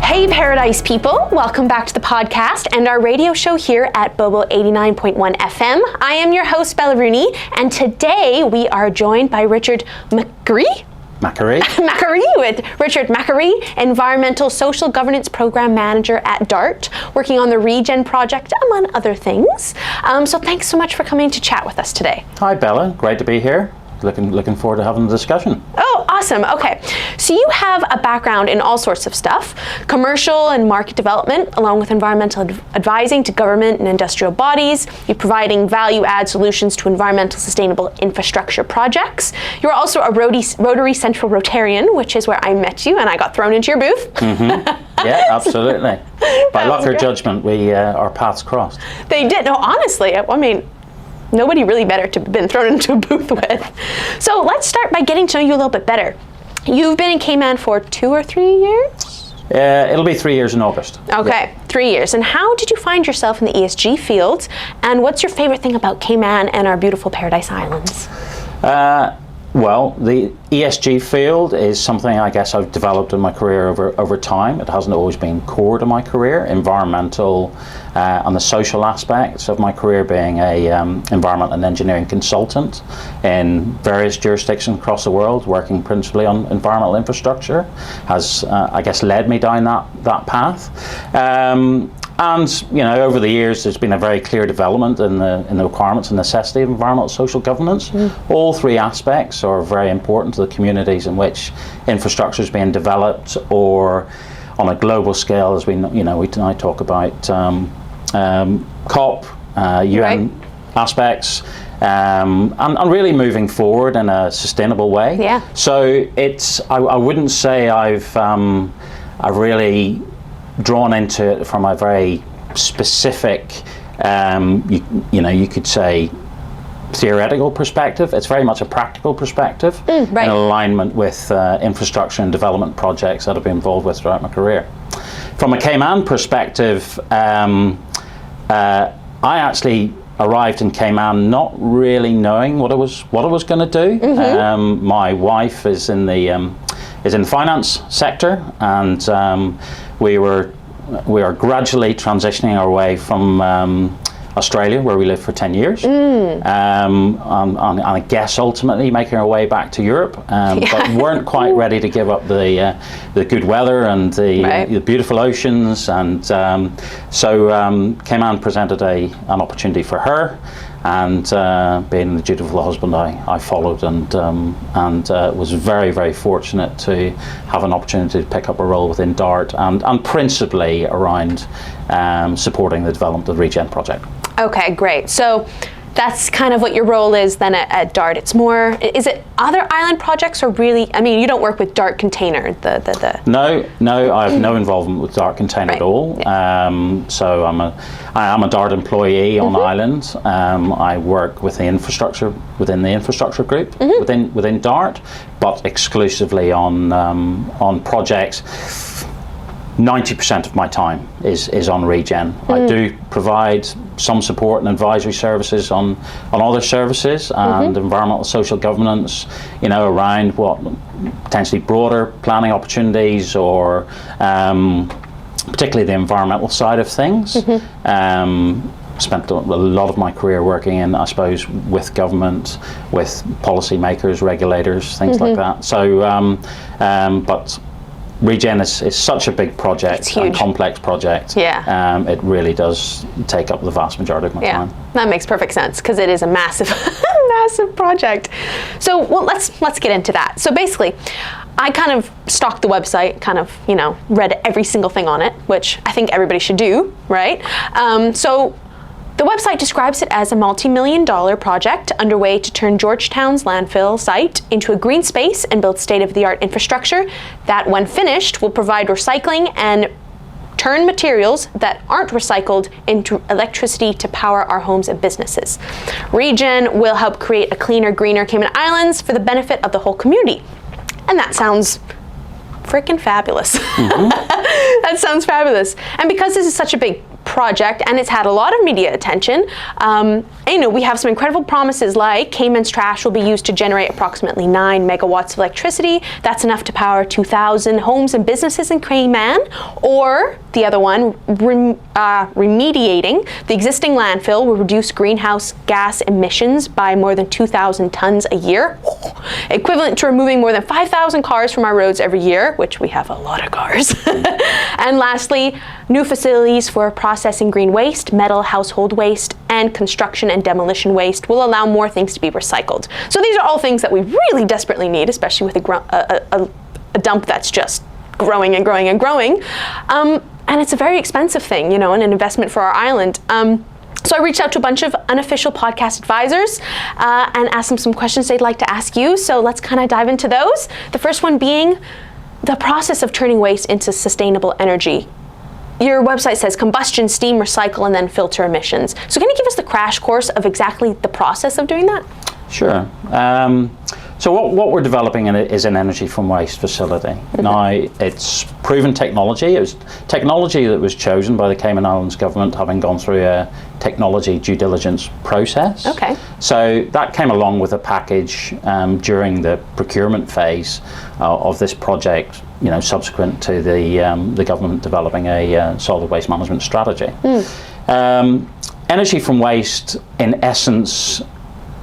Hey Paradise people, welcome back to the podcast and our radio show here at Bobo 89.1 FM. I am your host Bella Rooney, and today we are joined by Richard McAree with Richard McAree, Environmental Social Governance Program Manager at Dart, working on the ReGen Project, among other things. So thanks so much for coming to chat with us today. Hi Bella, great to be here. Looking forward to having the discussion. Oh, awesome. Okay. So you have a background in all sorts of stuff, commercial and market development, along with environmental advising to government and industrial bodies. You're providing value-add solutions to environmental sustainable infrastructure projects. You're also a Rotary Central Rotarian, which is where I met you and I got thrown into your booth. Mm-hmm. Yeah, absolutely. By luck or judgment, our paths crossed. They did. No, honestly, I mean, nobody really better to have been thrown into a booth with. So let's start by getting to know you a little bit better. You've been in Cayman for 2 or 3 years? It'll be 3 years in August. Okay, yeah. 3 years. And how did you find yourself in the ESG field? And what's your favorite thing about Cayman and our beautiful Paradise Islands? Well, the ESG field is something I guess I've developed in my career over time. It hasn't always been core to my career. Environmental and the social aspects of my career, being a environment and engineering consultant in various jurisdictions across the world, working principally on environmental infrastructure, has I guess led me down that path. And you know, over the years, there's been a very clear development in the requirements and necessity of environmental social governance. All three aspects are very important to the communities in which infrastructure is being developed, or on a global scale, as we tonight talk about COP, UN aspects, and really moving forward in a sustainable way. Yeah. So I wouldn't say I've really drawn into it from a very specific, you could say, theoretical perspective. It's very much a practical perspective, in alignment with infrastructure and development projects that I've been involved with throughout my career. From a Cayman perspective, I actually arrived in Cayman not really knowing what I was going to do. My wife is in the finance sector, and we are gradually transitioning our way from Australia, where we lived for 10 years, and I guess ultimately making our way back to Europe, but weren't quite ready to give up the good weather and the beautiful oceans, and so Cayman presented an opportunity for her, and being the dutiful husband I followed, and was very, very fortunate to have an opportunity to pick up a role within Dart, and principally around supporting the development of the ReGen project. Okay, great. So that's kind of what your role is then at Dart. It's more, is it other island projects, or really, I mean, you don't work with Dart Container, No, I have no involvement with Dart Container at all. Yeah. So I am a Dart employee on island. I work with within the infrastructure group within Dart, but exclusively on projects. 90% of my time is on ReGen. I do provide some support and advisory services on other services and environmental social governance, around what potentially broader planning opportunities, or particularly the environmental side of things. Spent a lot of my career working in, I suppose, with government, with policymakers, regulators, things like that. So, but ReGen is such a big project, a complex project. Yeah. It really does take up the vast majority of my time. That makes perfect sense, because it is a massive, massive project. So, well, let's get into that. So basically, I kind of stalked the website, read every single thing on it, which I think everybody should do, right? So the website describes it as a multi-million-dollar project underway to turn Georgetown's landfill site into a green space and build state-of-the-art infrastructure that, when finished, will provide recycling and turn materials that aren't recycled into electricity to power our homes and businesses. ReGen will help create a cleaner, greener Cayman Islands for the benefit of the whole community. And that sounds freaking fabulous. That sounds fabulous. And because this is such a big project, and it's had a lot of media attention. And, we have some incredible promises like Cayman's trash will be used to generate approximately 9 megawatts of electricity. That's enough to power 2,000 homes and businesses in Cayman. Or the other one, remediating the existing landfill will reduce greenhouse gas emissions by more than 2,000 tons a year, equivalent to removing more than 5,000 cars from our roads every year, which we have a lot of cars. And lastly, new facilities for processing green waste, metal, household waste, and construction and demolition waste will allow more things to be recycled. So these are all things that we really desperately need, especially with a dump that's just growing and growing and growing. And it's a very expensive thing, and an investment for our island. So I reached out to a bunch of unofficial podcast advisors and asked them some questions they'd like to ask you. So let's kind of dive into those. The first one being the process of turning waste into sustainable energy. Your website says combustion, steam, recycle, and then filter emissions. So can you give us the crash course of exactly the process of doing that? Sure. So what we're developing is an energy from waste facility. Now, it's proven technology. It was technology that was chosen by the Cayman Islands government, having gone through a technology due diligence process. Okay. So that came along with a package during the procurement phase of this project, subsequent to the government developing a solid waste management strategy. Energy from waste, in essence,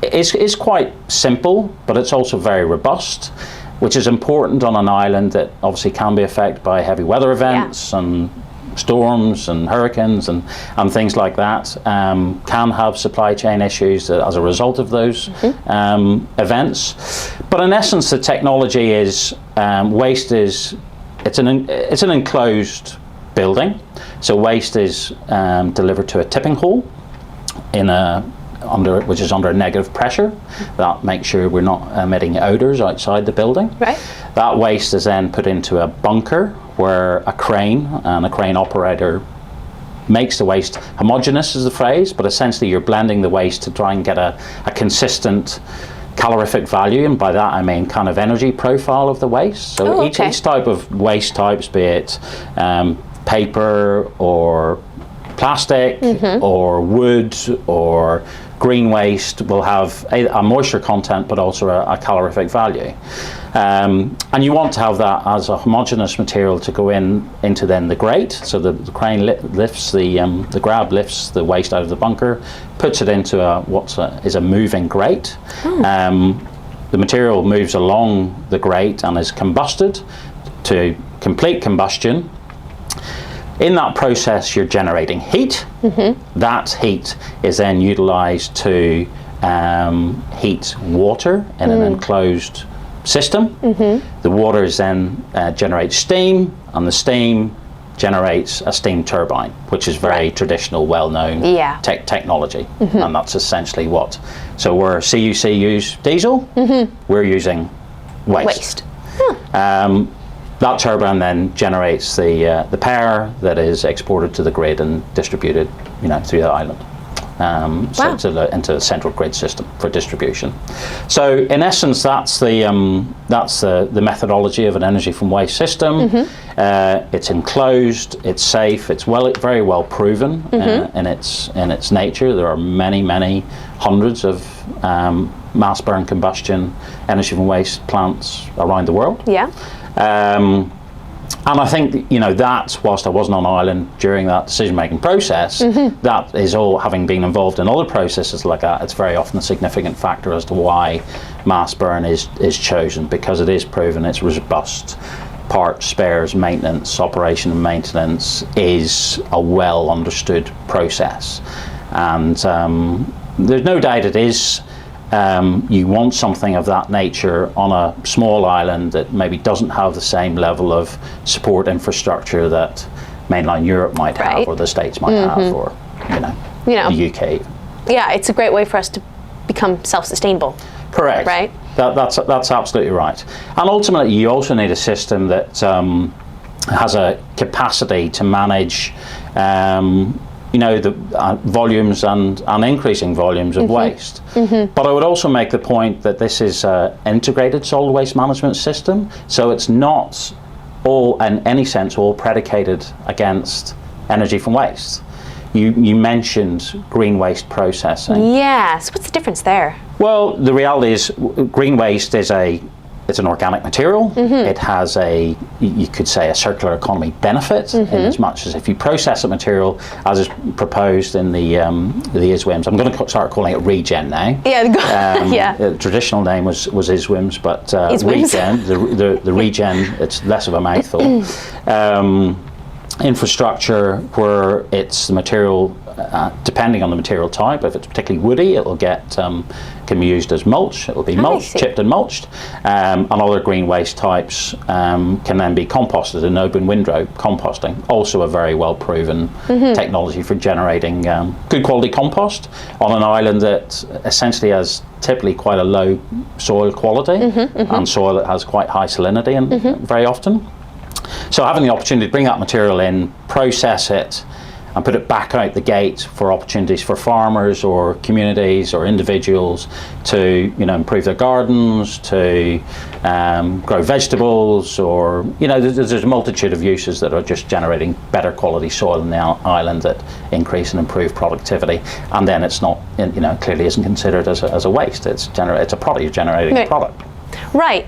is quite simple, but it's also very robust, which is important on an island that obviously can be affected by heavy weather events and storms and hurricanes and things like that. Can have supply chain issues as a result of those events. But in essence, the technology is waste is it's an enclosed building. So waste is delivered to a tipping hole which is under a negative pressure. That makes sure we're not emitting odors outside the building. Right. That waste is then put into a bunker where a crane operator makes the waste homogeneous, is the phrase, but essentially you're blending the waste to try and get a consistent calorific value, and by that I mean kind of energy profile of the waste. So each type of waste types, be it paper or plastic or wood or green waste, will have a moisture content but also a calorific value. And you want to have that as a homogeneous material to go into then the grate. So the crane lifts the grab lifts the waste out of the bunker, puts it into is a moving grate. The material moves along the grate and is combusted to complete combustion. In that process, you're generating heat. That heat is then utilized to heat water in an enclosed system. The water is then generates steam, and the steam generates a steam turbine, which is very traditional, well-known technology. And that's essentially what. So where CUC use diesel, we're using waste. That turbine then generates the power that is exported to the grid and distributed, through the island, so into the central grid system for distribution. So in essence, that's the methodology of an energy from waste system. It's enclosed, it's safe, it's very well proven in its nature. There are many hundreds of mass burn combustion energy from waste plants around the world. And I think, that whilst I wasn't on island during that decision-making process, that is all, having been involved in other processes like that, it's very often a significant factor as to why mass burn is chosen, because it is proven, it's robust. Parts, spares, maintenance, operation and maintenance is a well understood process. And there's no doubt it is. You want something of that nature on a small island that maybe doesn't have the same level of support infrastructure that mainland Europe might have, or the States might have, or the UK. Yeah, it's a great way for us to become self-sustainable. Correct. Right. That's absolutely right. And ultimately, you also need a system that has a capacity to manage the volumes and increasing volumes of waste. But I would also make the point that this is an integrated solid waste management system, so it's not all, in any sense, all predicated against energy from waste. You mentioned green waste processing. Yes. What's the difference there? Well, the reality is green waste is it's an organic material. It has you could say, a circular economy benefit in as much as if you process a material as is proposed in the ISWIMs. I'm going to start calling it ReGen now. Yeah. The traditional name was ISWIMs, but ISWIMs. ReGen, the ReGen, it's less of a mouthful. Infrastructure where it's the material, depending on the material type, if it's particularly woody, it will can be used as mulch. It will be mulched, chipped and mulched, and other green waste types can then be composted in open windrow composting. Also a very well proven technology for generating good quality compost on an island that essentially has typically quite a low soil quality and soil that has quite high salinity and very often. So having the opportunity to bring that material in, process it, and put it back out the gate for opportunities for farmers or communities or individuals to, improve their gardens, to grow vegetables, or, there's a multitude of uses that are just generating better quality soil in the island that increase and improve productivity. And then it's not, clearly isn't considered as a waste. It's a product, you're generating a product. Right.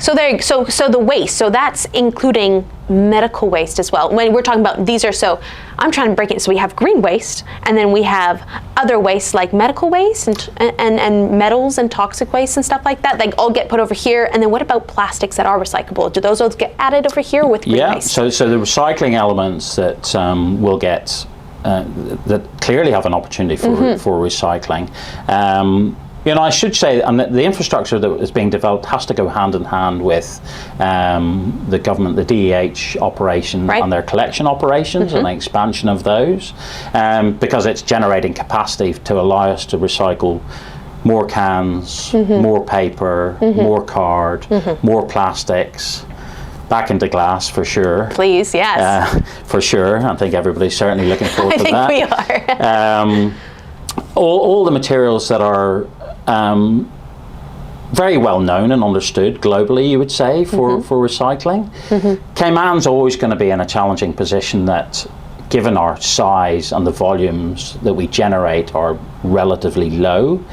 So the waste, so that's including medical waste as well. When we're talking about I'm trying to break it. So we have green waste, and then we have other waste like medical waste and metals and toxic waste and stuff like that. They all get put over here. And then what about plastics that are recyclable? Do those get added over here with green waste? So the recycling elements that will get that clearly have an opportunity for recycling. I should say, and the infrastructure that is being developed has to go hand in hand with the government, the DEH operation and their collection operations and the expansion of those, because it's generating capacity to allow us to recycle more cans, more paper, more card, more plastics, back into glass for sure. Please, yes. For sure. I think everybody's certainly looking forward to that. I think we are. All the materials that are very well known and understood globally, you would say, for recycling. Cayman's always going to be in a challenging position that, given our size and the volumes that we generate are relatively low,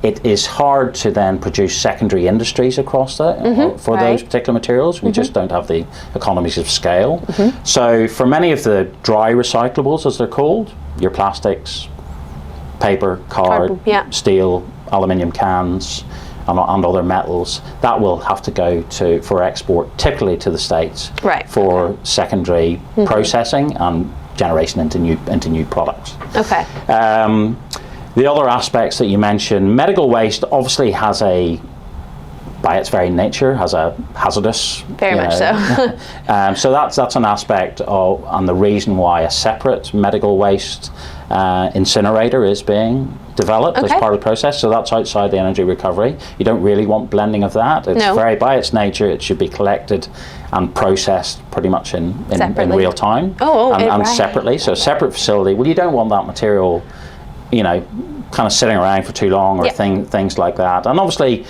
it is hard to then produce secondary industries across that for those particular materials. We just don't have the economies of scale. So for many of the dry recyclables, as they're called, your plastics, paper, card, steel, aluminium cans, and other metals, that will have to go for export, typically to the States, for secondary processing and generation into new products. Okay. The other aspects that you mentioned, medical waste obviously has by its very nature, has a hazardous. Very much so. So that's an aspect of, and the reason why a separate medical waste incinerator is being developed as part of the process. So that's outside the energy recovery. You don't really want blending of that. It's very, by its nature, it should be collected and processed pretty much in real time. And separately. So a separate facility. Well, you don't want that material, kind of sitting around for too long or things like that. And obviously,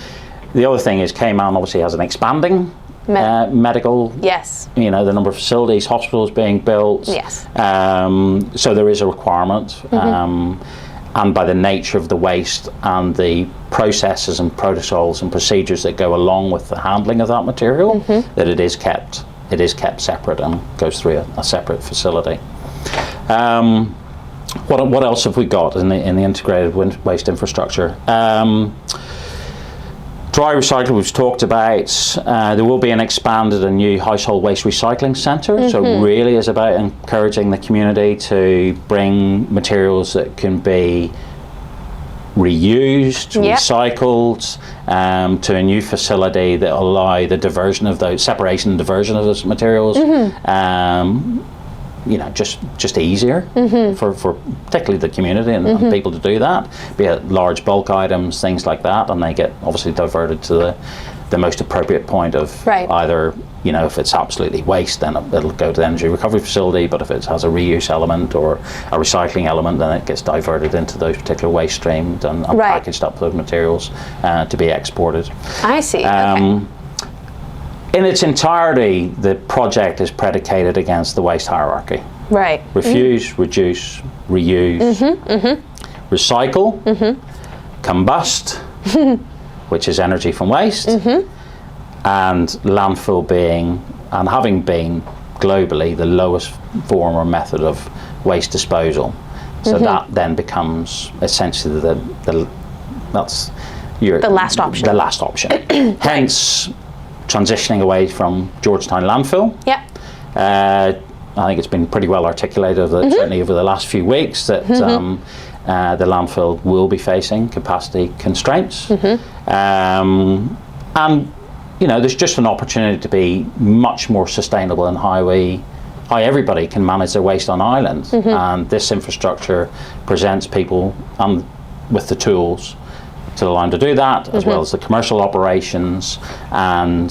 the other thing is Cayman obviously has an expanding medical. Yes. The number of facilities, hospitals being built. Yes. So there is a requirement. And by the nature of the waste and the processes and protocols and procedures that go along with the handling of that material, that it is kept separate and goes through a separate facility. What else have we got in the integrated waste infrastructure? Dry recycling we've talked about. There will be an expanded and new household waste recycling centre. So it really is about encouraging the community to bring materials that can be reused, recycled, to a new facility that will allow the diversion of those, separation and diversion of those materials. Just easier for particularly the community and people to do that, be it large bulk items, things like that, and they get obviously diverted to the most appropriate point of either, if it's absolutely waste, then it'll go to the energy recovery facility, but if it has a reuse element or a recycling element, then it gets diverted into those particular waste streams and packaged up those materials to be exported. I see. In its entirety, the project is predicated against the waste hierarchy. Right. Refuse, reduce, reuse, recycle, combust, which is energy from waste, and landfill being, and having been globally the lowest form or method of waste disposal. So that then becomes essentially the last option. The last option. Hence, transitioning away from Georgetown landfill. Yeah. I think it's been pretty well articulated, certainly over the last few weeks, that the landfill will be facing capacity constraints. And, you know, there's just an opportunity to be much more sustainable in how everybody can manage their waste on island. And this infrastructure presents people with the tools to allow them to do that, as well as the commercial operations and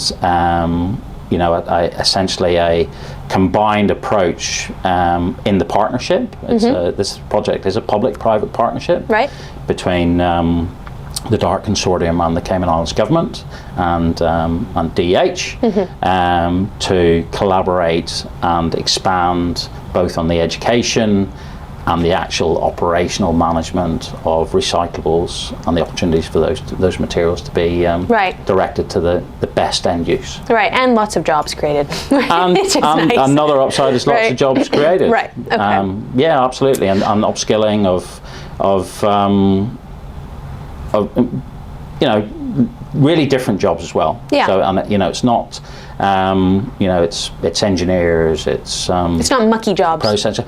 you know, essentially a combined approach in the partnership. This project is a public-private partnership between the Dart Consortium and the Cayman Islands Government and DH to collaborate and expand both on the education and the actual operational management of recyclables and the opportunities for those materials to be directed to the best end use. Right, and lots of jobs created. And nice. Another upside is lots of jobs created. Right, okay. Yeah, absolutely, and upskilling of you know, really different jobs as well. Yeah. So, and you know, it's not, you know, it's engineers, it's not mucky jobs. Process.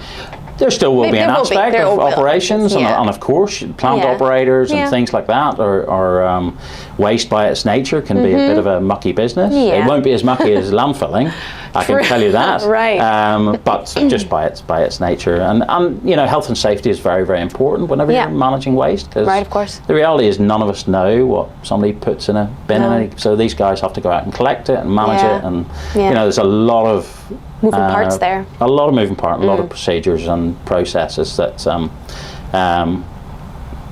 There still will be an aspect of operations, and of course, plant operators and things like that, or waste by its nature can be a bit of a mucky business. It won't be as mucky as landfilling, I can tell you that. But just by its nature, and you know, health and safety is very, very important whenever you're managing waste. Of course. The reality is none of us know what somebody puts in a bin, so these guys have to go out and collect it and manage it, and you know, there's a lot of moving parts there. A lot of moving parts, a lot of procedures and processes that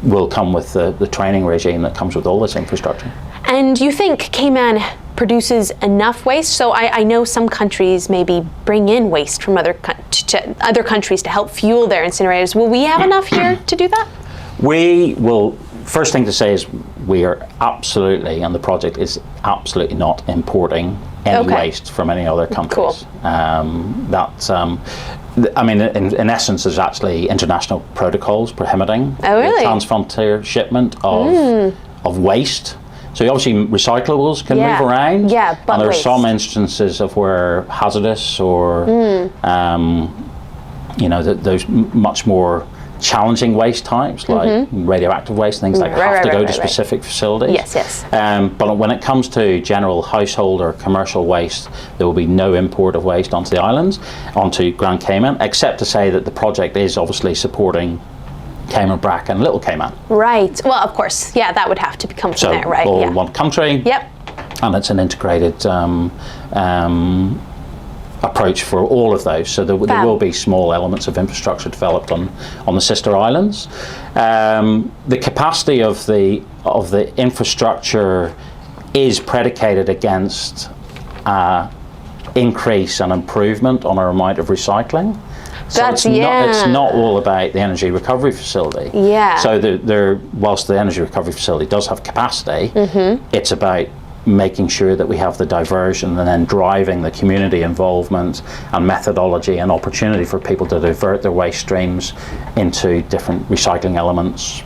will come with the training regime that comes with all this infrastructure. And you think Cayman produces enough waste? So I know some countries maybe bring in waste from other countries to help fuel their incinerators. Will we have enough here to do that? We will. First thing to say is we are absolutely, and the project is absolutely not importing any waste from any other countries. I mean, in essence, there's actually international protocols prohibiting the transfrontier shipment of waste. So obviously recyclables can move around, but and there are some instances of where hazardous or you know, those much more challenging waste types, like radioactive waste, things like have to go to specific facilities. But when it comes to general household or commercial waste, there will be no import of waste onto the islands, onto Grand Cayman, except to say that the project is obviously supporting Cayman Brac and Little Cayman. Right. Well, of course. Yeah, that would have to come from there, right? All one country. And it's an integrated approach for all of those, so there will be small elements of infrastructure developed on the sister islands. The capacity of the infrastructure is predicated against increase and improvement on our amount of recycling. So it's not all about the energy recovery facility. So whilst the energy recovery facility does have capacity, it's about making sure that we have the diversion and then driving the community involvement and methodology and opportunity for people to divert their waste streams into different recycling elements.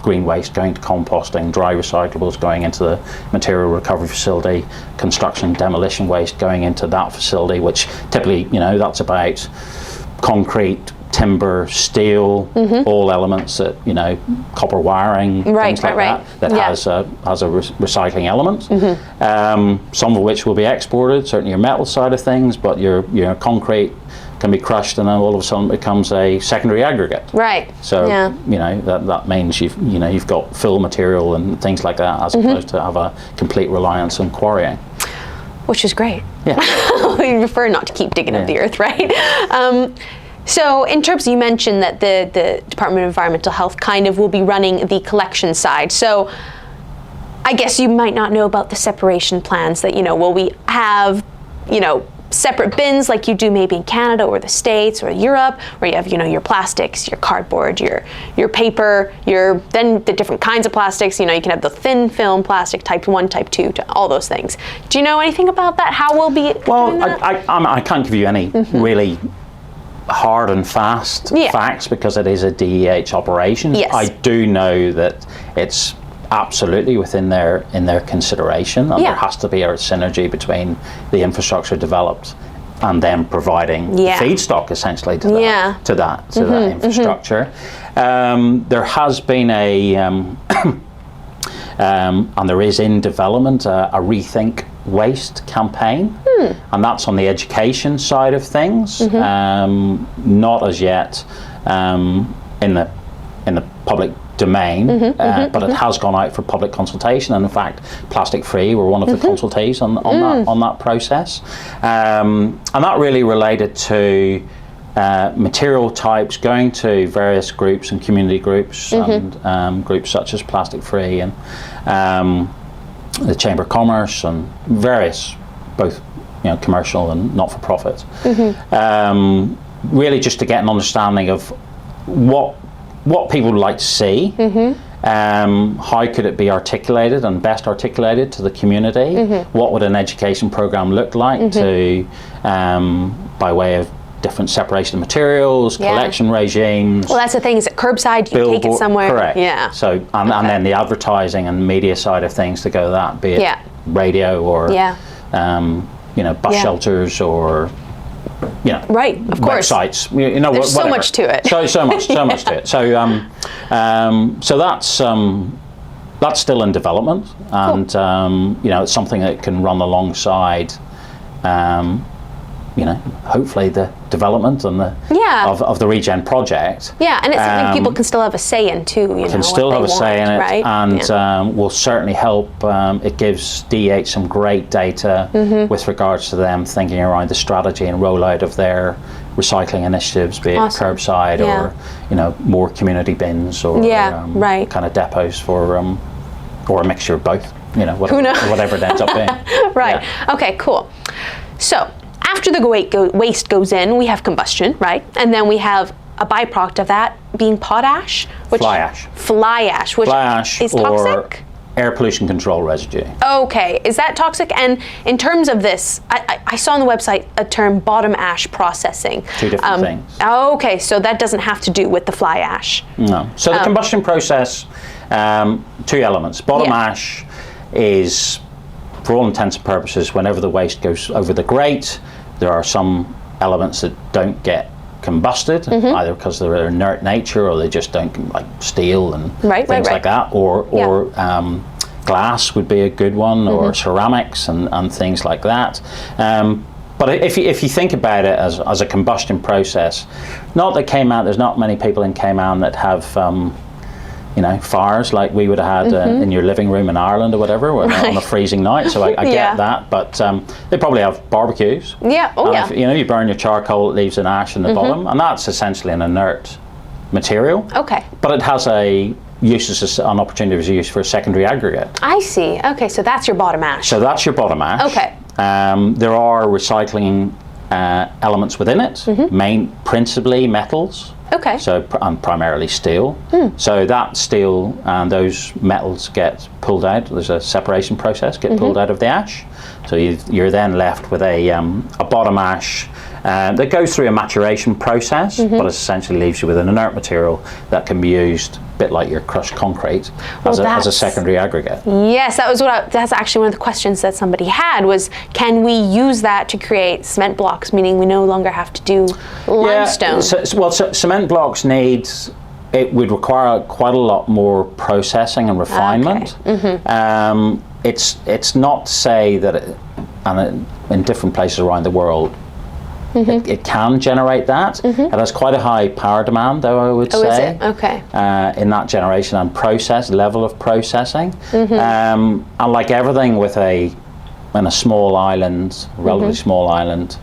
Green waste going to composting, dry recyclables going into the material recovery facility, construction demolition waste going into that facility, which typically, you know, that's about concrete, timber, steel, all elements that, you know, copper wiring, things like that has a recycling element. Some of which will be exported, certainly your metal side of things, but your concrete can be crushed and then all of a sudden becomes a secondary aggregate. So you know, that means you've got fill material and things like that, as opposed to have a complete reliance on quarrying. Which is great. We prefer not to keep digging up the earth, right? So in terms, you mentioned that the Department of Environmental Health kind of will be running the collection side. So I guess you might not know about the separation plans that, you know, will we have, you know, separate bins like you do maybe in Canada or the States or Europe, where you have, you know, your plastics, your cardboard, your paper, then the different kinds of plastics. You know, you can have the thin film plastic, type 1, type 2, all those things. Do you know anything about that? How we'll be doing that? I can't give you any really hard and fast facts because it is a DEH operation. Yes. I do know that it's absolutely within their consideration, and there has to be a synergy between the infrastructure developed and them providing feedstock essentially to that infrastructure. There has been and there is in development a Rethink Waste campaign, and that's on the education side of things. Not as yet in the public domain, but it has gone out for public consultation, and in fact Plastic Free were one of the consultees on that process, and that really related to material types, going to various groups and community groups and groups such as Plastic Free and the Chamber of Commerce and various, both, you know, commercial and not-for-profit, really just to get an understanding of what people would like to see, how could it be articulated and best articulated to the community, what would an education program look like to by way of different separation of materials, collection regimes. Well, that's the thing, is that curbside, you take it somewhere. Correct. Yeah. So, and then the advertising and media side of things to go to that, be it radio or, you know, bus shelters or, you know, right, of course, websites. You know, there's so much to it. So much to it. So that's still in development, and you know, it's something that can run alongside, you know, hopefully the development and the of the ReGen project. Yeah, and it's something people can still have a say in too. You know, can still have a say in it, right? And will certainly help. It gives DEH some great data with regards to them thinking around the strategy and rollout of their recycling initiatives, be it curbside or, you know, more community bins or kind of depots for or a mixture of both. You know, whatever it ends up being. Right. Yeah. Okay. Cool. So, after the waste goes in, we have combustion, right? And then we have a byproduct of that being potash, which fly ash, which is toxic. Or air pollution control residue. Okay, is that toxic? And in terms of this, I saw on the website a term bottom ash processing. Two different things. Okay, so that doesn't have to do with the fly ash. No. So the combustion process, two elements. Bottom ash is, for all intents and purposes, whenever the waste goes over the grate, there are some elements that don't get combusted, either because of their inert nature or they just don't, like steel and things like that, or glass would be a good one, or ceramics and things like that. But if you think about it as a combustion process, not that Cayman, there's not many people in Cayman that have you know, fires like we would have had in your living room in Ireland or whatever on a freezing night. So I get that, but they probably have barbecues. Yeah. Oh, yeah. If, you know, you burn your charcoal, it leaves an ash in the bottom, and that's essentially an inert material. Okay. But it has an opportunity to use for a secondary aggregate. I see. Okay, so that's your bottom ash. So that's your bottom ash. Okay. There are recycling elements within it, principally metals. Okay. So, and primarily steel. So that steel and those metals get pulled out. There's a separation process, get pulled out of the ash. So you're then left with a bottom ash that goes through a maturation process, but essentially leaves you with an inert material that can be used, a bit like your crushed concrete, as a secondary aggregate. Yes, that's actually one of the questions that somebody had was, can we use that to create cement blocks, meaning we no longer have to do limestone? So cement blocks it would require quite a lot more processing and refinement. Okay. It's not to say that in different places around the world, it can generate that. It has quite a high power demand, though, I would say. Is it? Okay. In that generation and level of processing. And like everything in a small island, relatively small island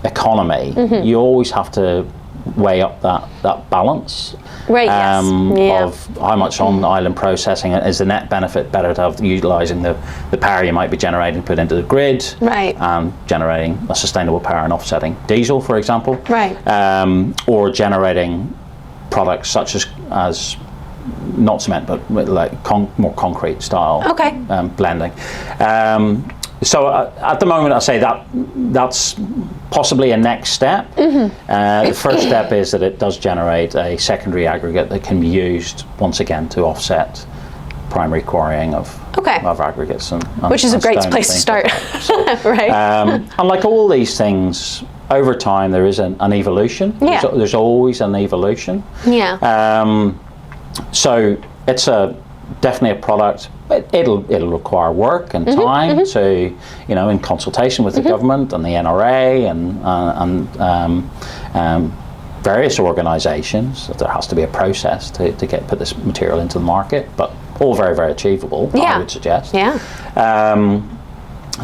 economy, you always have to weigh up that balance. Right, yes. Yeah. Of how much on-island processing is the net benefit better to have utilising the power you might be generating put into the grid, right, and generating a sustainable power and offsetting diesel, for example, right, or generating products such as not cement but like more concrete style, okay, blending. So at the moment, I say that's possibly a next step. The first step is that it does generate a secondary aggregate that can be used once again to offset primary quarrying of aggregates, which is a great place to start. Right. And like all these things, over time there is an evolution. Yeah. There's always an evolution. Yeah. So it's definitely a product. It'll require work and time to, in consultation with the government and the NRA and various organisations. There has to be a process to put this material into the market, but all very, very achievable, I would suggest. Yeah.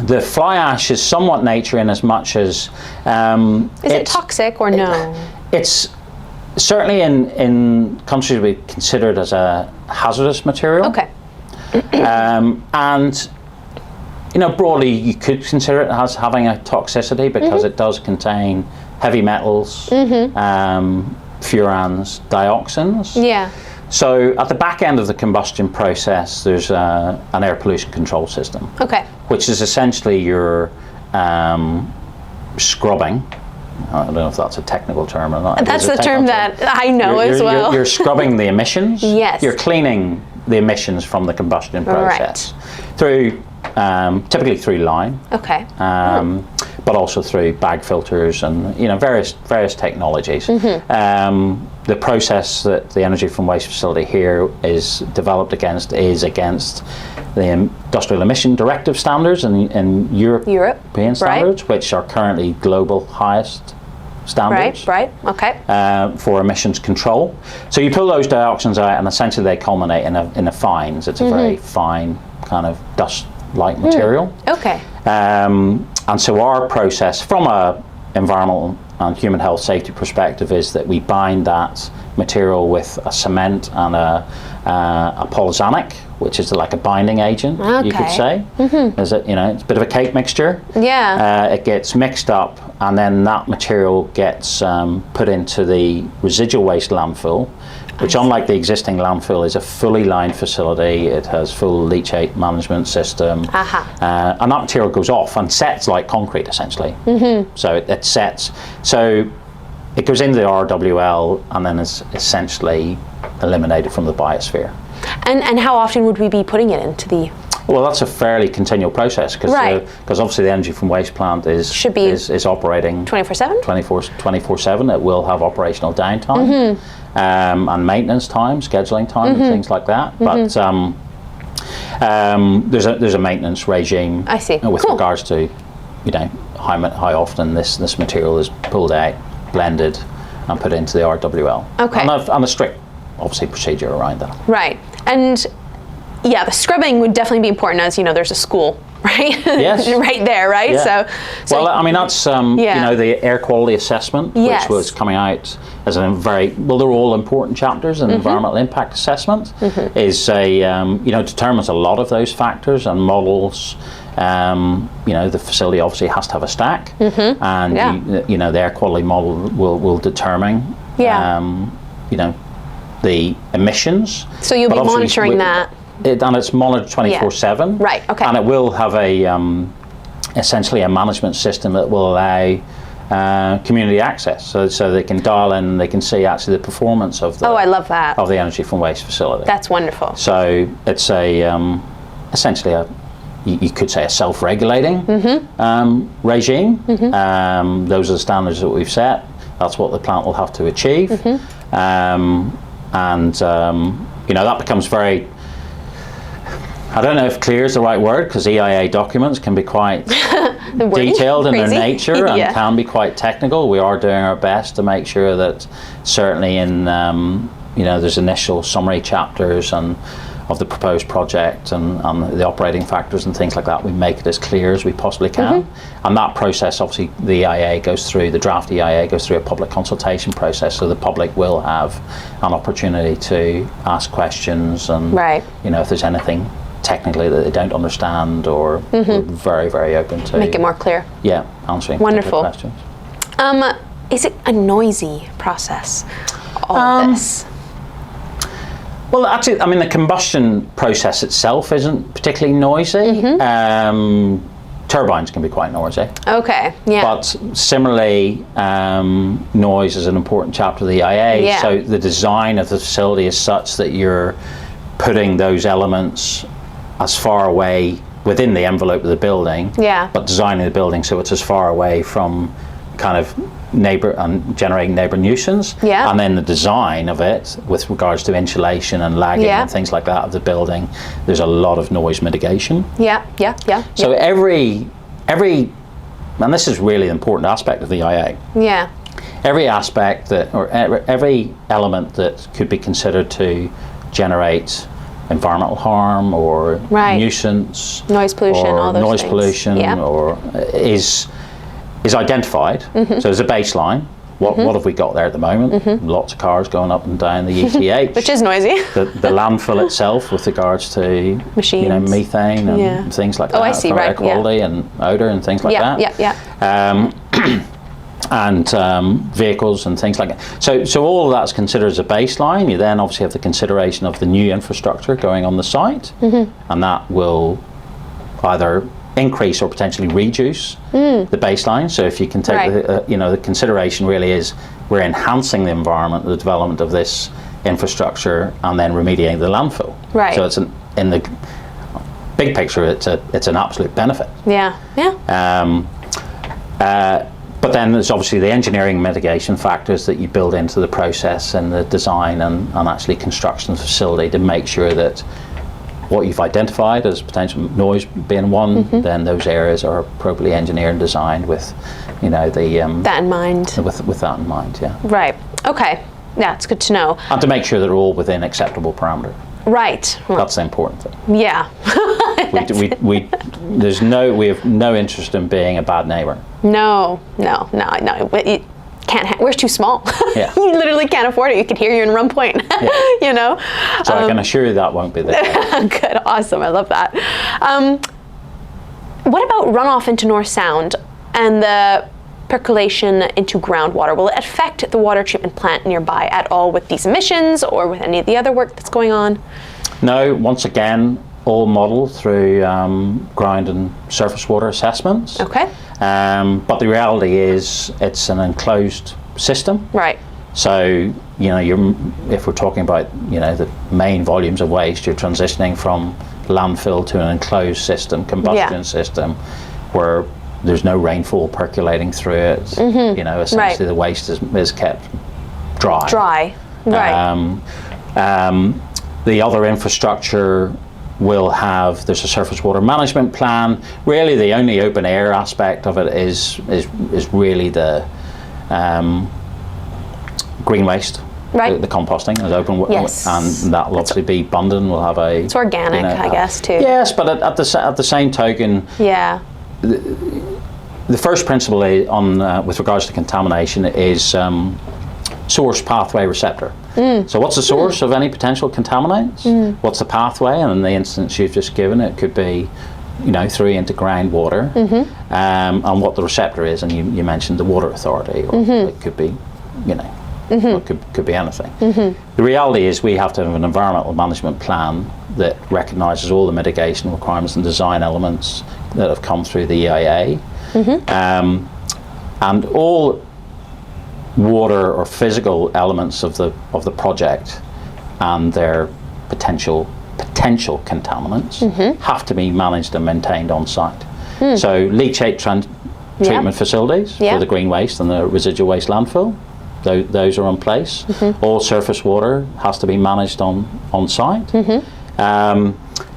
The fly ash is somewhat nature in as much as... is it toxic or no? It's certainly in countries we consider it as a hazardous material. Okay. And broadly you could consider it as having a toxicity because it does contain heavy metals, furans, dioxins. Yeah. So at the back end of the combustion process, there's an air pollution control system. Okay. Which is essentially your scrubbing. I don't know if that's a technical term or not. That's the term that I know as well. You're scrubbing the emissions. Yes. You're cleaning the emissions from the combustion process through, typically through lime. Okay. But also through bag filters and various technologies. The process that the Energy from Waste facility here is developed against the Industrial Emission Directive standards and European standards, which are currently global highest standards. Right. Okay. For emissions control. So you pull those dioxins out, and essentially they culminate in a fines. It's a very fine kind of dust-like material. Okay. And so our process, from a environmental and human health safety perspective, is that we bind that material with a cement and a polysanic, which is like a binding agent, you could say. Is it, it's a bit of a cake mixture. Yeah. It gets mixed up, and then that material gets put into the residual waste landfill, which, unlike the existing landfill, is a fully lined facility. It has full leachate management system, and that material goes off and sets like concrete, essentially. So it sets. So it goes into the RWL and then is essentially eliminated from the biosphere. And how often would we be putting it into the... Well, that's a fairly continual process because obviously the Energy from Waste plant is operating 24/7? 24/7. It will have operational downtime and maintenance time, scheduling time, and things like that. But there's a maintenance regime. I see. With regards to how often this material is pulled out, blended, and put into the RWL. Okay. And a strict, obviously, procedure around that. Right. And yeah, the scrubbing would definitely be important, as there's a school, right? Yes. Right there, right? Yeah. So well, I mean, that's the air quality assessment, which was coming out as a they're all important chapters in environmental impact assessment. Is determines a lot of those factors and models. The facility obviously has to have a stack, and the air quality model will determine the emissions. So you'll be monitoring that. And it's monitored 24/7. Right. Okay. And it will have essentially a management system that will allow community access, so they can dial in, they can see actually the performance of the. Oh, I love that. Of the Energy from Waste facility. That's wonderful. So it's essentially you could say a self-regulating regime. Those are the standards that we've set. That's what the plant will have to achieve. That becomes very, I don't know if clear is the right word, because EIA documents can be quite detailed in their nature and can be quite technical. We are doing our best to make sure that certainly in there's initial summary chapters and the proposed project and the operating factors and things like that. We make it as clear as we possibly can. And that process, obviously, the draft EIA goes through a public consultation process, so the public will have an opportunity to ask questions and, if there's anything technically that they don't understand, or we're very, very open to make it more clear. Yeah, answering wonderful questions. Is it a noisy process, all of this? Well, actually, I mean, the combustion process itself isn't particularly noisy. Turbines can be quite noisy. Okay, yeah. But similarly, noise is an important chapter of the EIA. Yeah. So the design of the facility is such that you're putting those elements as far away within the envelope of the building, but designing the building so it's as far away from kind of neighbour and generating neighbour nuisance, and then the design of it with regards to insulation and lagging and things like that of the building, there's a lot of noise mitigation. So every and this is really an important aspect of the IA. Every aspect that, or every element that could be considered to generate environmental harm or nuisance, noise pollution, or all those noise things. pollution, or is identified. So as a baseline, what have we got there at the moment? Lots of cars going up and down the ETH, which is noisy. The landfill itself, with regards to machines, methane and things like that. I see, air quality and odor and things like that. And vehicles and things like that. So all of that's considered as a baseline. You then obviously have the consideration of the new infrastructure going on the site, and that will either increase or potentially reduce the baseline. So if you can take the consideration really is we're enhancing the environment, the development of this infrastructure, and then remediating the landfill. So it's in the big picture, it's an absolute benefit. But then there's obviously the engineering mitigation factors that you build into the process and the design and actually construction of the facility to make sure that what you've identified as potential noise being one, then those areas are appropriately engineered and designed with, that in mind. With that in mind, Okay. Yeah, it's good to know. And to make sure they're all within acceptable parameter. That's the important thing. We have no interest in being a bad neighbour. No. You can't. We're too small. You literally can't afford it. You can hear you in Rum Point. So I can assure you that won't be the case. Good, awesome. I love that. What about runoff into North Sound and the percolation into groundwater? Will it affect the water treatment plant nearby at all with these emissions or with any of the other work that's going on? No. Once again, all modeled through ground and surface water assessments. But the reality is it's an enclosed system. So, if we're talking about, the main volumes of waste, you're transitioning from landfill to an enclosed system, combustion system, where there's no rainfall percolating through it. Essentially the waste is kept dry. The other infrastructure will have, there's a surface water management plan. Really the only open air aspect of it is really the green waste, the composting is open, and that will obviously be abundant. We'll have it's organic, I guess, too. Yes, but at the same token, the first principle with regards to contamination is source, pathway, receptor. So what's the source of any potential contaminants? What's the pathway? And in the instance you've just given, it could be, through into groundwater, and what the receptor is. And you mentioned the water authority, or it could be, it could be anything. The reality is we have to have an environmental management plan that recognises all the mitigation requirements and design elements that have come through the EIA, and all water or physical elements of the project and their potential contaminants have to be managed and maintained on site. So leachate treatment facilities for the green waste and the residual waste landfill, those are in place. All surface water has to be managed on site.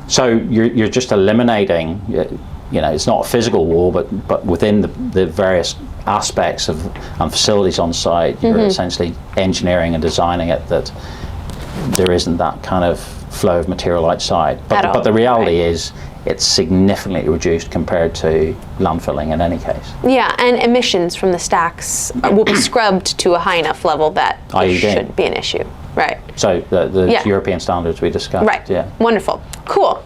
So you're just eliminating, it's not a physical wall, but within the various aspects and facilities on site, you're essentially engineering and designing it that there isn't that kind of flow of material outside. At all, But the reality right. is it's significantly reduced compared to landfilling in any case. Yeah, and emissions from the stacks will be scrubbed to a high enough level that it IED. shouldn't be an issue. Right. So the Yeah. European standards we discussed. Right. Yeah. Wonderful. Cool.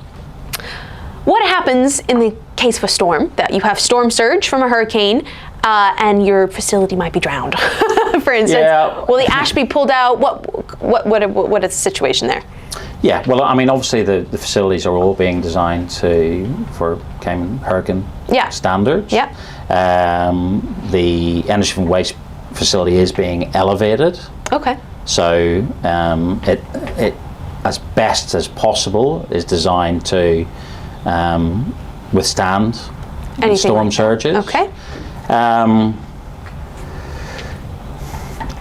What happens in the case of a storm, that you have storm surge from a hurricane and your facility might be drowned, for instance? Yeah. Will the ash be pulled out? What is the situation there? Yeah, well, I mean, obviously the facilities are all being designed for Cayman hurricane Yeah. standards. Yeah. The energy from waste facility is being elevated, Okay. so it as best as possible is designed to withstand Anything storm like that. surges. Okay.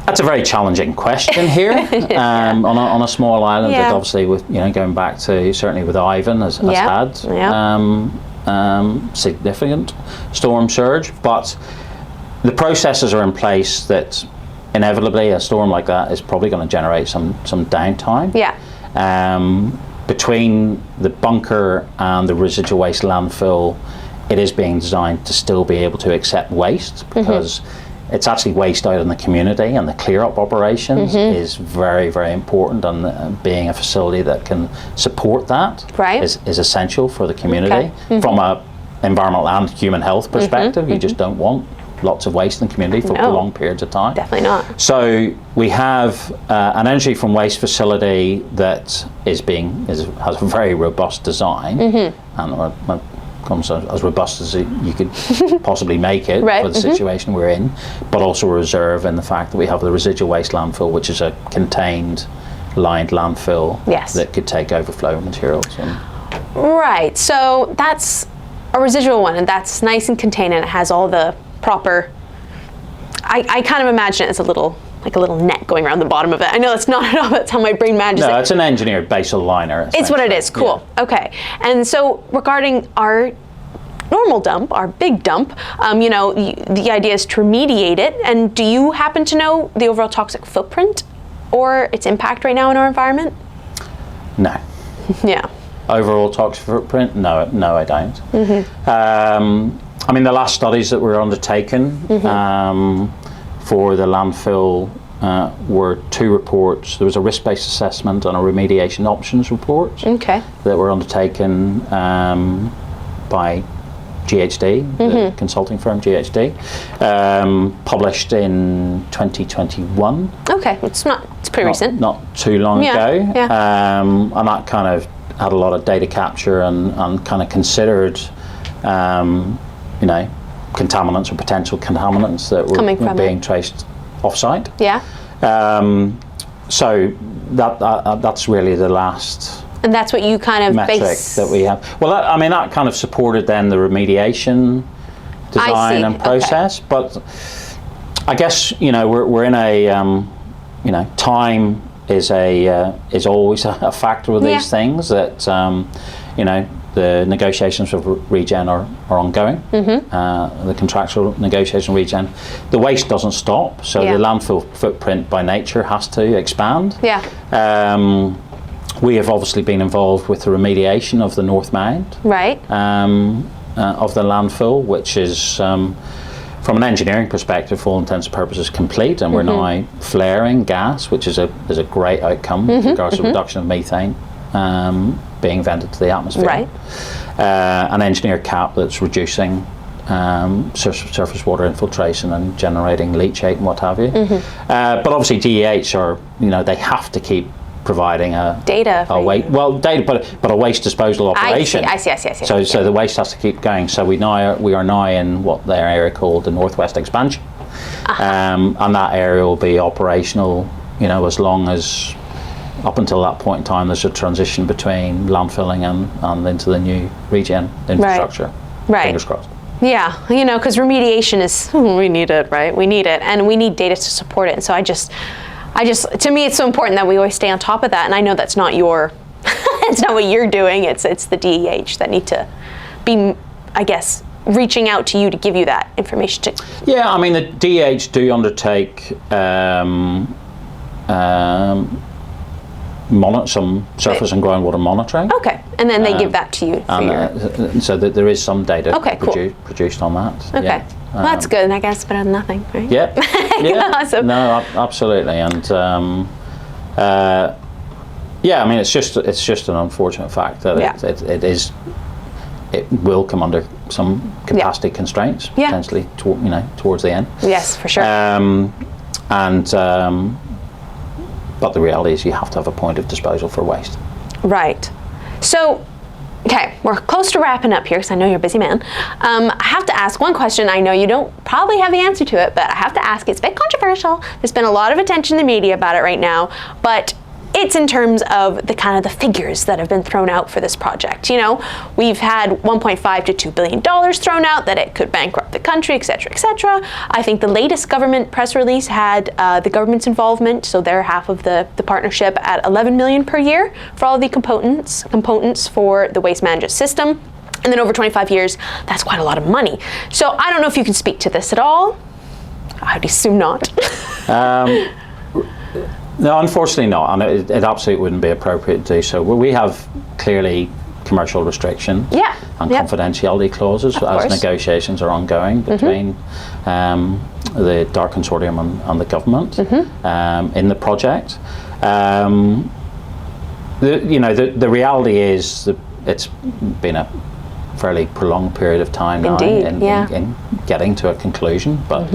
That's a very challenging question here. On a small island Yeah. that obviously, with going back to certainly with Ivan, has Yeah. had Yeah. significant storm surge, but the processes are in place that inevitably a storm like that is probably going to generate some downtime. Yeah. Between the bunker and the residual waste landfill, it is being designed to still be able to accept waste, because it's actually waste out in the community, and the clear up operations is very, very important, and being a facility that can support that Right. is essential for the community. Okay. From a environmental and human health perspective. You just don't want lots of waste in the community for No. prolonged periods of time. Definitely not. So we have an energy from waste facility that has a very robust design, and comes as robust as you could possibly make it Right. for the situation we're in, but also a reserve in the fact that we have the residual waste landfill, which is a contained, lined landfill Yes. that could take overflow materials. Right. So that's a residual one, and that's nice and contained, and it has all the proper. I kind of imagine it as a little net going around the bottom of it. I know that's not at all. That's how my brain imagines it. No, it's an engineered basal liner. It's what it is. Cool. Yeah. Okay. And so regarding our normal dump, our big dump, the idea is to remediate it. And do you happen to know the overall toxic footprint or its impact right now in our environment? No. Yeah. Overall toxic footprint? No, I don't. I mean, the last studies that were undertaken for the landfill were 2 reports. There was a risk-based assessment and a remediation options report Okay. that were undertaken by GHD, the consulting firm GHD, published in 2021. Okay. It's pretty recent. Not too long Yeah, ago. yeah. And that kind of had a lot of data capture and kind of considered contaminants or potential contaminants that were being traced off-site. Yeah. So that's really the last And that's what you kind of metric base. that we have. Well, that kind of supported then the remediation design see. and process. But I guess we're in a time is always a factor with these things that the negotiations with ReGen are ongoing. The contractual negotiation with ReGen. The waste doesn't stop, so the landfill footprint by nature has to expand. Yeah. We have obviously been involved with the remediation of the North Mound Right. of the landfill, which is from an engineering perspective, for all intents and purposes, complete, and we're now flaring gas, which is a great outcome with regards to reduction of methane being vented to the atmosphere. Right. An engineered cap that's reducing surface water infiltration and generating leachate and what have you. But obviously DEH they have to keep providing data. But a waste disposal operation. I see. So the waste has to keep going. So we are now in what their area called the Northwest Expansion, and that area will be operational. As long as up until that point in time, there's a transition between landfilling and into the new ReGen infrastructure. Right. Fingers crossed. Yeah, because remediation is, we need it, right? We need it, and we need data to support it. And so I just, to me, it's so important that we always stay on top of that. And I know that's not it's not what you're doing. It's the DEH that need to be, I guess, reaching out to you to give you that information. Yeah, I mean, the DEH do undertake some surface and groundwater monitoring. Okay, and then they give that to you. So that there is some data produced on that. Okay, Yeah. well, that's good. I guess better than nothing, right? Yeah, yeah. Awesome. No, absolutely, and yeah. I mean, it's just an unfortunate fact that it will come under some capacity constraints potentially, towards the end. Yes, for sure. But the reality is you have to have a point of disposal for waste. Right. So, okay, we're close to wrapping up here because I know you're a busy man. I have to ask one question. I know you don't probably have the answer to it, but I have to ask. It's a bit controversial. There's been a lot of attention in the media about it right now, but it's in terms of the kind of the figures that have been thrown out for this project. We've had $1.5 to $2 billion thrown out, that it could bankrupt the country, et cetera, et cetera. I think the latest government press release had the government's involvement, so they're half of the partnership, at $11 million per year for all the components for the waste management system. And then over 25 years, that's quite a lot of money. So I don't know if you can speak to this at all. I'd assume not. No, unfortunately not, and it absolutely wouldn't be appropriate to do so. We have clearly commercial restriction and confidentiality clauses as negotiations are ongoing between the Dart Consortium and the government in the project. The reality is that it's been a fairly prolonged period of time now in getting to a conclusion, but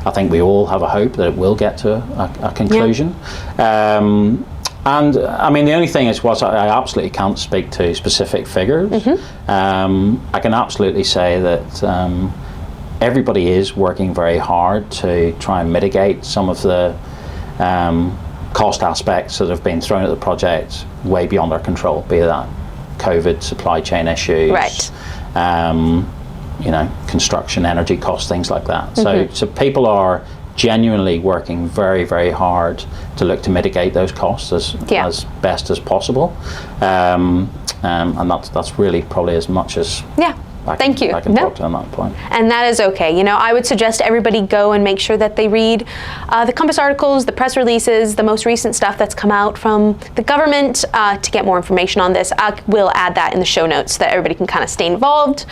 I think we all have a hope that it will get to a conclusion. And I mean, the only thing is, whilst I absolutely can't speak to specific figures, I can absolutely say that everybody is working very hard to try and mitigate some of the cost aspects that have been thrown at the project way beyond our control, be that COVID, supply chain issues, construction, energy costs, things like that. So people are genuinely working very, very hard to look to mitigate those costs as best as possible. And that's really probably as much as I can talk to on that point. And that is okay. I would suggest everybody go and make sure that they read the Compass articles, the press releases, the most recent stuff that's come out from the government to get more information on this. I will add that in the show notes so that everybody can kind of stay involved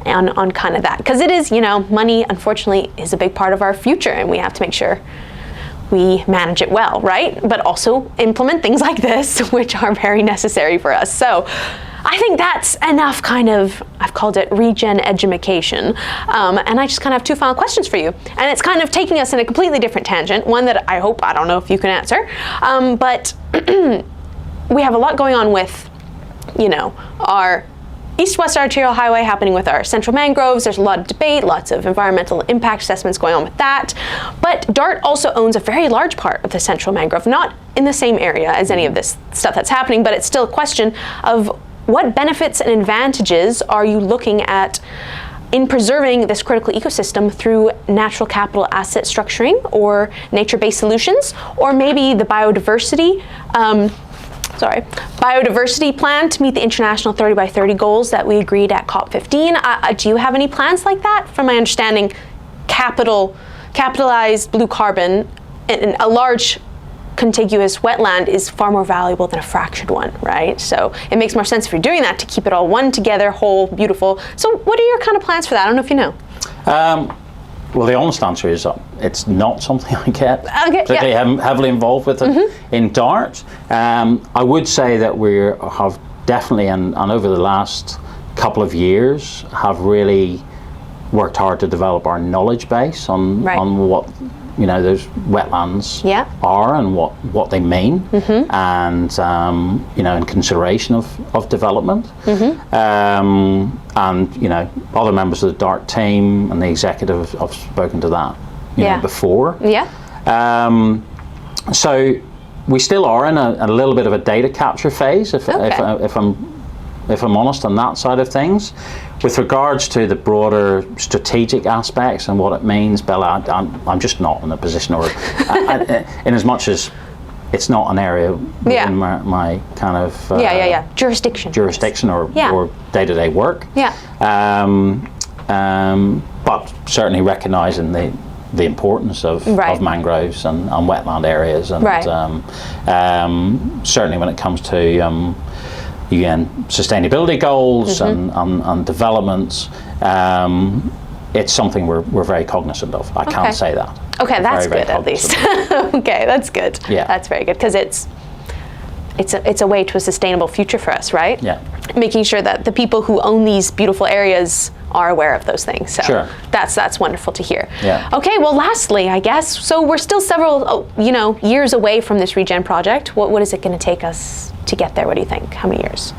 on kind of that. Because it is, money, unfortunately, is a big part of our future, and we have to make sure we manage it well, right? But also implement things like this, which are very necessary for us. So I think that's enough I've called it ReGen edumacation. And I just kind of have two final questions for you. And it's kind of taking us in a completely different tangent, one that I don't know if you can answer. But we have a lot going on with, our East-West Arterial Highway happening with our central mangroves. There's a lot of debate, lots of environmental impact assessments going on with that. But Dart also owns a very large part of the central mangrove, not in the same area as any of this stuff that's happening, but it's still a question of what benefits and advantages are you looking at in preserving this critical ecosystem through natural capital asset structuring or nature-based solutions, or maybe the biodiversity plan to meet the international 30 by 30 goals that we agreed at COP15. Do you have any plans like that? From my understanding, capitalized blue carbon in a large contiguous wetland is far more valuable than a fractured one, right? So it makes more sense if you're doing that to keep it all one together, whole, beautiful. So what are your kind of plans for that? I don't know if you know. Well, the honest answer is it's not something I get particularly heavily involved with in Dart. I would say that we have definitely, and over the last couple of years, have really worked hard to develop our knowledge base on what those wetlands are and what they mean, and in consideration of development. And other members of the Dart team and the executive have spoken to that before. So we still are in a little bit of a data capture phase, if I'm honest on that side of things. With regards to the broader strategic aspects and what it means, Bella, I'm just not in a position, or in as much as it's not an area within my kind of jurisdiction or day-to-day work. But certainly recognising the the importance of mangroves and wetland areas, and certainly when it comes to UN sustainability goals and developments, it's something we're very cognizant of. I can't say that. Okay, that's very, good at least. Okay, that's good. Yeah, that's very good, because it's a way to a sustainable future for us, right? Yeah. Making sure that the people who own these beautiful areas are aware of those things. So that's wonderful to hear. Yeah. Okay, well, lastly, I guess, so we're still several years away from this ReGen project. What is it going to take us to get there? What do you think? How many years?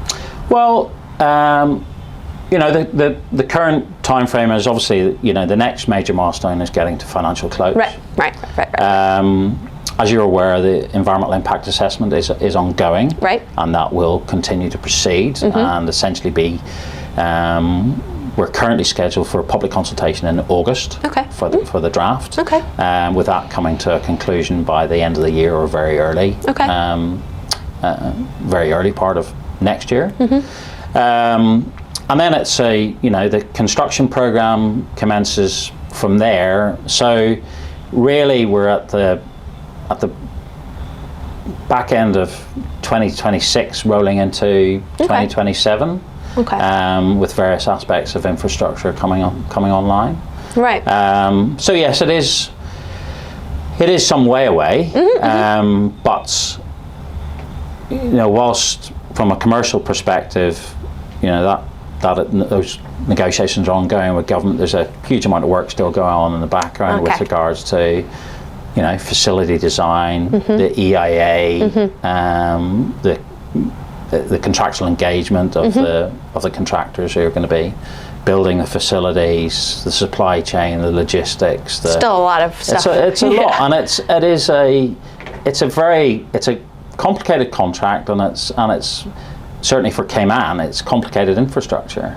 Well, the current time frame is obviously, the next major milestone is getting to financial close. Right. As you're aware, the environmental impact assessment is ongoing, and that will continue to proceed and essentially be. We're currently scheduled for a public consultation in August for the draft. With that coming to a conclusion by the end of the year or very early part of next year. And then it's the construction program commences from there. So really we're at the back end of 2026 rolling into 2027 with various aspects of infrastructure coming online. Right. So yes, it is some way away, but whilst from a commercial perspective, those negotiations are ongoing with government, there's a huge amount of work still going on in the background with regards to facility design, the EIA, the contractual engagement of the contractors who are going to be building the facilities, the supply chain, the logistics. Still a lot of stuff. It's a lot, and it's a complicated contract, and it's certainly for Cayman, it's complicated infrastructure.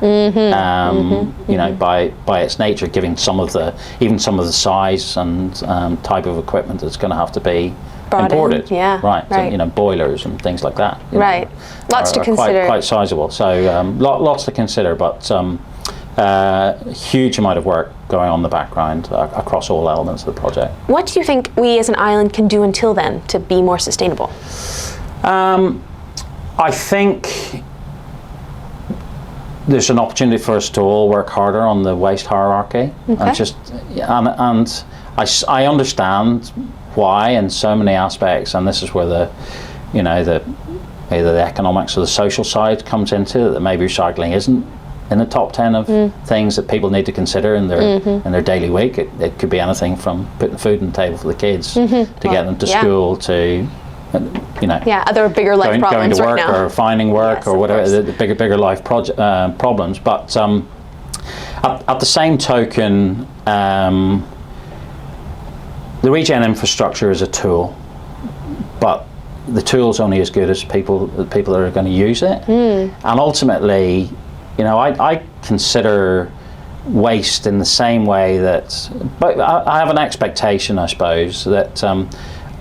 By its nature, giving some of the size and type of equipment that's going to have to be imported. So, boilers and things like that. Lots to consider. Quite sizable. So lots to consider, but huge amount of work going on in the background across all elements of the project. What do you think we as an island can do until then to be more sustainable? I think there's an opportunity for us to all work harder on the waste hierarchy, and I understand why in so many aspects, and this is where either the economics or the social side comes into that. Maybe recycling isn't in the top 10 of things that people need to consider in their daily week. It could be anything from putting food on the table for the kids to get them to school to other bigger life problems going to work right or finding work or whatever, the bigger life problems. But at the same token, the ReGen infrastructure is a tool, but the tool's only as good as the people that are going to use it. And ultimately, I consider waste in the same way but I have an expectation, I suppose, that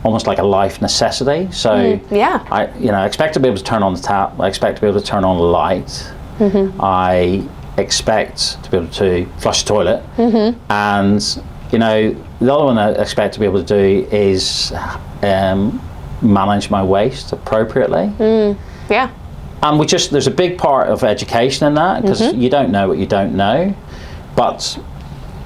almost like a life necessity. So I expect to be able to turn on the tap. I expect to be able to turn on the light. I expect to be able to flush the toilet. And the other one I expect to be able to do is manage my waste appropriately. And there's a big part of education in that, because you don't know what you don't know. But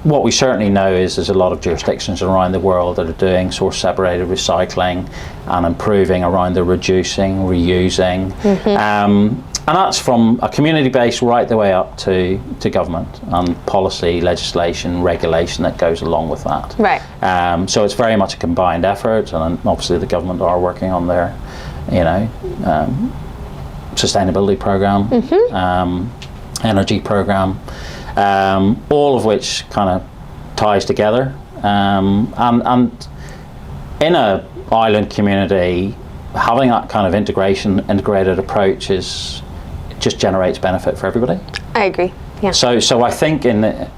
what we certainly know is there's a lot of jurisdictions around the world that are doing source separated recycling and improving around the reducing, reusing. And that's from a community base right the way up to government and policy, legislation, regulation that goes along with that. So it's very much a combined effort, and obviously the government are working on their sustainability program, energy program, all of which kind of ties together. And in a island community, having that kind of integrated approach just generates benefit for everybody. I agree. So I think in the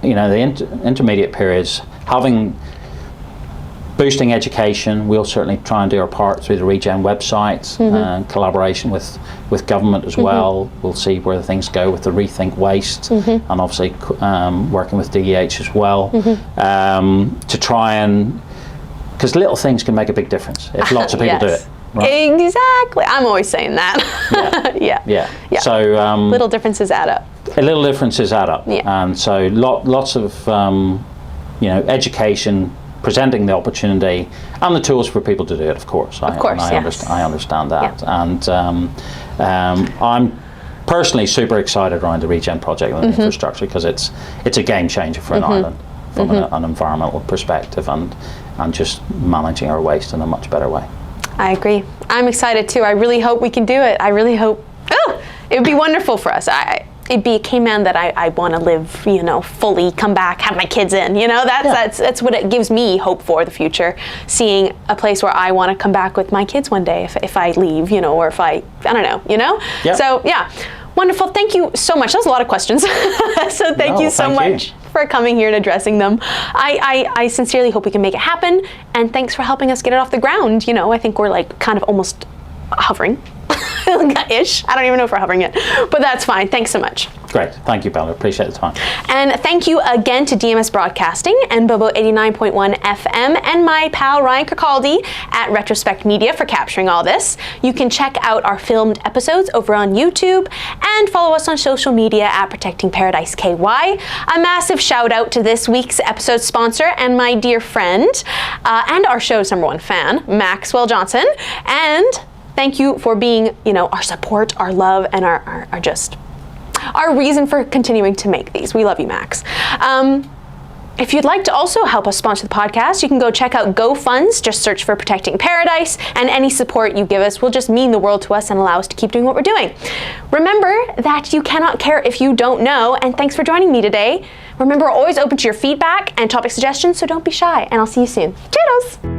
intermediate periods, having boosting education, we'll certainly try and do our part through the ReGen website, and collaboration with government as well. We'll see where things go with the Rethink Waste, and obviously working with DEH as well, to try and, because little things can make a big difference if lots of people do it. Right? Exactly. I'm always saying that. Yeah. So little differences add up. Little differences add up. Yeah. And so lots of education, presenting the opportunity and the tools for people to do it, of course. I understand that. Yeah. And I'm personally super excited around the ReGen project and infrastructure, because it's a game changer for an island from an environmental perspective, and just managing our waste in a much better way. I agree. I'm excited too. I really hope we can do it. I really hope. It would be wonderful for us. It'd be a Cayman that I want to live, fully, come back, have my kids in. That's what it gives me hope for the future. Seeing a place where I want to come back with my kids one day if I leave, or if I don't know. Yeah. So yeah, wonderful. Thank you so much. That was a lot of questions. So thank you so much for coming here and addressing them. I sincerely hope we can make it happen, and thanks for helping us get it off the ground. I think we're like kind of almost hovering. Ish. I don't even know if we're hovering yet, but that's fine. Thanks so much. Great. Thank you, Bella. Appreciate the time. And thank you again to DMS Broadcasting and Bobo 89.1 FM and my pal Ryan Kirkaldy at Retrospekt Media for capturing all this. You can check out our filmed episodes over on YouTube and follow us on social media at Protecting Paradise KY. A massive shout out to this week's episode sponsor and my dear friend and our show's #1 fan, Maxwell Johnson. And thank you for being, our support, our love, and our reason for continuing to make these. We love you, Max. If you'd like to also help us sponsor the podcast, you can go check out GoFunds. Just search for Protecting Paradise, and any support you give us will just mean the world to us and allow us to keep doing what we're doing. Remember that you cannot care if you don't know, and thanks for joining me today. Remember, we're always open to your feedback and topic suggestions, so don't be shy, and I'll see you soon. Toodles!